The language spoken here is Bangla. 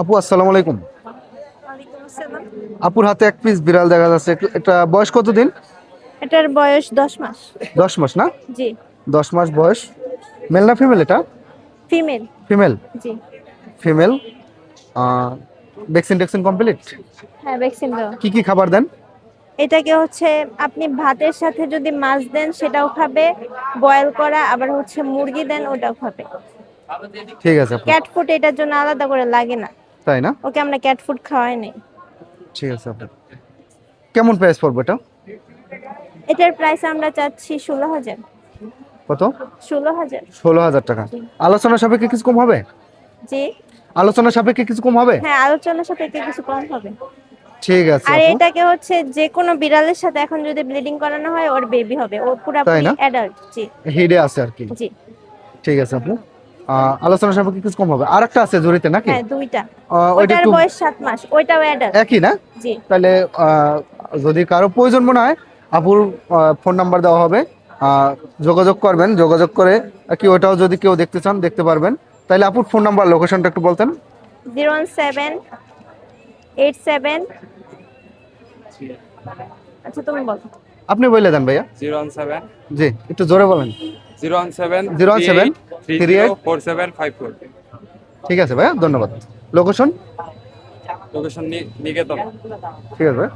আপু আসসালামু আলাইকুম। ওয়ালাইকুম আসসালাম। আপুর হাতে এক পিস বিড়াল দেখা যাচ্ছে। এটা বয়স কতদিন? এটার বয়স 10 মাস। 10 মাস না? জি। 10 মাস বয়স। মেল না ফিমেল এটা? ফিমেল। ফিমেল। জি। ফিমেল। ভ্যাকসিন ট্যাকসিন কমপ্লিট? হ্যাঁ, ভ্যাকসিন দেওয়া। কি কি খাবার দেন? এটাকে আপনি ভাতের সাথে যদি মাছ দেন সেটাও খাবে, বয়েল করা, আবার মুরগি দেন ওটাও খাবে। ঠিক আছে আপু। ক্যাট ফুড এটার জন্য আলাদা করে লাগে না। তাই না? ওকে আমরা ক্যাট ফুড খাওয়াই নাই। ঠিক আছে আপু। কেমন প্রাইস পড়বে এটা? এটার প্রাইস আমরা চাচ্ছি 16,000। কত? 16,000। 16,000 টাকা। জি। আলোচনা সাপেক্ষে কিছু কম হবে? জি। আলোচনা সাপেক্ষে কিছু কম হবে? হ্যাঁ, আলোচনার সাথে কিছু কম হবে। ঠিক আছে আর আপু। এটাকে যে কোনো বিড়ালের সাথে এখন যদি ব্লিডিং করানো হয় ওর বেবি হবে, ও তাই পুরাপুরি না? অ্যাডাল্ট। জি। হিডে আছে আর কি। জি। ঠিক আছে আপু। আলোচনা সাপেক্ষে কিছু কম হবে। আর একটা আছে জড়িতে নাকি? হ্যাঁ, দুইটা। ওইটা ওটার একটু বয়স 7 মাস, ওইটাও অ্যাডাল্ট। একই না? জি। তাহলে যদি কারো প্রয়োজন মনে হয় আপুর ফোন নাম্বার দেওয়া হবে। যোগাযোগ করবেন, যোগাযোগ করে কি ওটাও যদি কেউ দেখতে চান দেখতে পারবেন। তাহলে আপুর ফোন নাম্বার লোকেশনটা একটু বলতেন। 01787। আচ্ছা, তুমি বলো। আপনি বলে দেন ভাইয়া। 017 জি, একটু জোরে বলেন। 017 017 38। 4754। ঠিক আছে ভাইয়া, ধন্যবাদ। লোকেশন? লোকেশন নিকেতন। ঠিক আছে ভাইয়া।